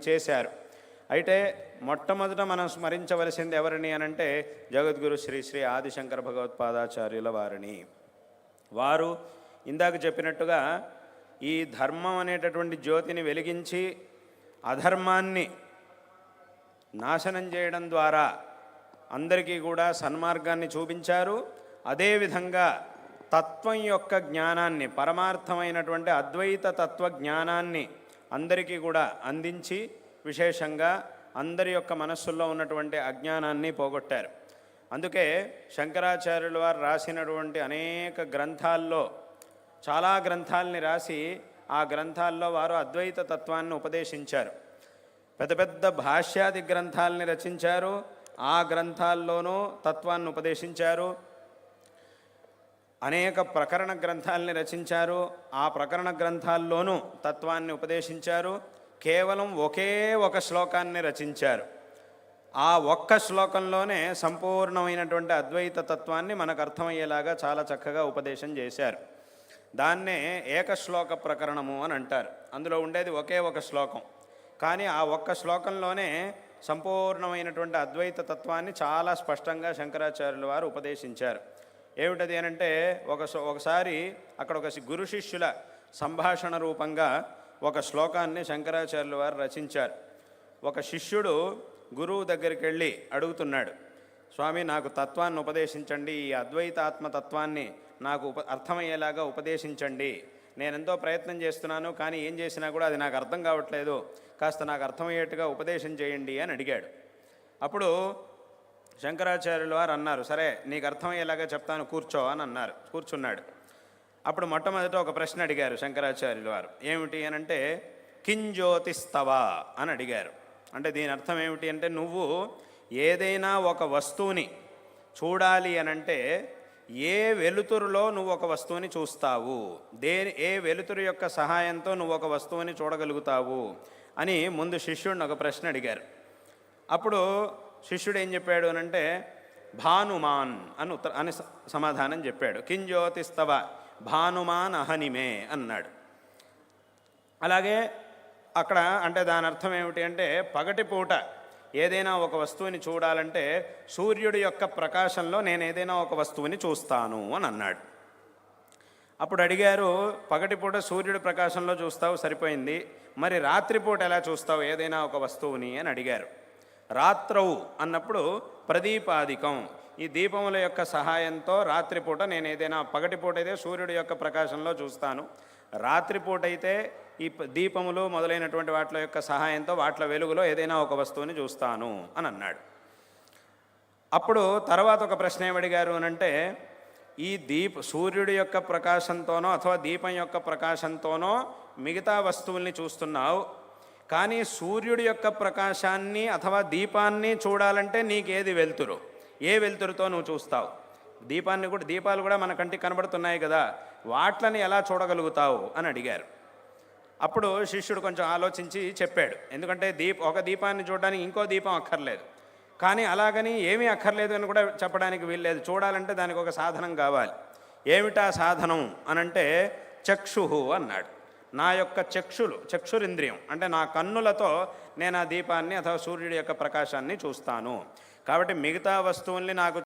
చేశారు. అయితే మొట్టమొదట మనం స్మరించవలసింది ఎవరిని అనంటే జగద్గురు శ్రీ శ్రీ ఆదిశంకర భగవత్పాదాచార్యుల వారిని. వారు ఇందాక చెప్పినట్టుగా ఈ ధర్మం అనేటటువంటి జ్యోతిని వెలిగించి అధర్మాన్ని నాశనం చేయడం ద్వారా అందరికీ కూడా సన్మార్గాన్ని చూపించారు. అదేవిధంగా తత్వం యొక్క జ్ఞానాన్ని, పరమార్థమైనటువంటి అద్వైత తత్వ జ్ఞానాన్ని అందరికీ కూడా అందించి విశేషంగా అందరి యొక్క మనస్సుల్లో ఉన్నటువంటి అజ్ఞానాన్ని పోగొట్టారు. అందుకే శంకరాచార్యుల వారు రాసినటువంటి అనేక గ్రంథాల్లో, చాలా గ్రంథాలని రాసి ఆ గ్రంథాల్లో వారు అద్వైత తత్వాన్ని ఉపదేశించారు. పెద్ద పెద్ద భాష్యాది గ్రంథాలని రచించారు. ఆ గ్రంథాల్లోనూ తత్వాన్ని ఉపదేశించారు. అనేక ప్రకరణ గ్రంథాలని రచించారు. ఆ ప్రకరణ గ్రంథాల్లోనూ తత్వాన్ని ఉపదేశించారు. కేవలం ఒకే ఒక శ్లోకాన్ని రచించారు. ఆ ఒక్క శ్లోకంలోనే సంపూర్ణమైనటువంటి అద్వైత తత్వాన్ని మనకు అర్థమయ్యేలాగా చాలా చక్కగా ఉపదేశం చేశారు. దాన్నే ఏకశ్లోక ప్రకరణము అని అంటారు. అందులో ఉండేది ఒకే ఒక శ్లోకం, కానీ ఆ ఒక్క శ్లోకంలోనే సంపూర్ణమైనటువంటి అద్వైత తత్వాన్ని చాలా స్పష్టంగా శంకరాచార్యుల వారు ఉపదేశించారు. ఏమిటది అనంటే ఒకసారి అక్కడ ఒక గురు శిష్యుల సంభాషణ రూపంగా ఒక శ్లోకాన్ని శంకరాచార్యుల వారు రచించారు. ఒక శిష్యుడు గురువు దగ్గరికి వెళ్ళి అడుగుతున్నాడు, స్వామి నాకు తత్వాన్ని ఉపదేశించండి, ఈ అద్వైత ఆత్మతత్వాన్ని నాకు అర్థమయ్యేలాగా ఉపదేశించండి. నేనెంతో ప్రయత్నం చేస్తున్నాను, కానీ ఏం చేసినా కూడా అది నాకు అర్థం కావట్లేదు, కాస్త నాకు అర్థమయ్యేట్టుగా ఉపదేశం చేయండి అని అడిగాడు. అప్పుడు శంకరాచార్యుల వారు అన్నారు, సరే నీకు అర్థమయ్యేలాగా చెప్తాను, కూర్చో అని అన్నారు. కూర్చున్నాడు. అప్పుడు మొట్టమొదట ఒక ప్రశ్న అడిగారు శంకరాచార్యుల వారు. ఏమిటి అనంటే కింజ్యోతిస్తవా అని అడిగారు. అంటే దీని అర్థం ఏమిటి అంటే, నువ్వు ఏదైనా ఒక వస్తువుని చూడాలి అనంటే ఏ వెలుతురులో నువ్వు ఒక వస్తువుని చూస్తావు, ఏ వెలుతురు యొక్క సహాయంతో నువ్వు ఒక వస్తువుని చూడగలుగుతావు అని ముందు శిష్యుడిని ఒక ప్రశ్న అడిగారు. అప్పుడు శిష్యుడు ఏం చెప్పాడు అనంటే భానుమాన్ అని సమాధానం చెప్పాడు. కింజ్యోతిస్తవ భానుమాన్ అహనిమే అన్నాడు. అలాగే అక్కడ అంటే దాని అర్థం ఏమిటి అంటే, పగటిపూట ఏదైనా ఒక వస్తువుని చూడాలంటే సూర్యుడి యొక్క ప్రకాశంలో నేను ఏదైనా ఒక వస్తువుని చూస్తాను అని అన్నాడు. అప్పుడు అడిగారు, పగటిపూట సూర్యుడి ప్రకాశంలో చూస్తావు, సరిపోయింది, మరి రాత్రిపూట ఎలా చూస్తావు ఏదైనా ఒక వస్తువుని అని అడిగారు. రాత్రవు అన్నప్పుడు ప్రదీపాదికం, ఈ దీపముల యొక్క సహాయంతో రాత్రిపూట నేను ఏదైనా, పగటిపూట అయితే సూర్యుడి యొక్క ప్రకాశంలో చూస్తాను, రాత్రిపూట అయితే ఈ దీపములు మొదలైనటువంటి వాటి యొక్క సహాయంతో వాటి వెలుగులో ఏదైనా ఒక వస్తువుని చూస్తాను అని అన్నాడు. అప్పుడు తర్వాత ఒక ప్రశ్న ఏమడిగారు అనంటే, ఈ సూర్యుడి యొక్క ప్రకాశంతోనో అథవా దీపం యొక్క ప్రకాశంతోనో మిగతా వస్తువుల్ని చూస్తున్నావు, కానీ సూర్యుడి యొక్క ప్రకాశాన్ని అథవా దీపాన్ని చూడాలంటే నీకేది వెలుతురు, ఏ వెలుతురుతో నువ్వు చూస్తావు? దీపాలు కూడా మన కంటికి కనబడుతున్నాయి కదా, వాట్లని ఎలా చూడగలుగుతావు అని అడిగారు. అప్పుడు శిష్యుడు కొంచెం ఆలోచించి చెప్పాడు. ఎందుకంటే ఒక దీపాన్ని చూడడానికి ఇంకో దీపం అక్కర్లేదు, కానీ అలాగని ఏమీ అక్కర్లేదు అని కూడా చెప్పడానికి వీల్లేదు. చూడాలంటే దానికి ఒక సాధనం కావాలి. ఏమిటా సాధనం అనంటే చక్షుహు అన్నాడు. నా యొక్క చక్షురింద్రియం అంటే నా కన్నులతో నేను ఆ దీపాన్ని అథవా సూర్యుడి యొక్క ప్రకాశాన్ని చూస్తాను. కాబట్టి మిగతా వస్తువుల్ని నాకు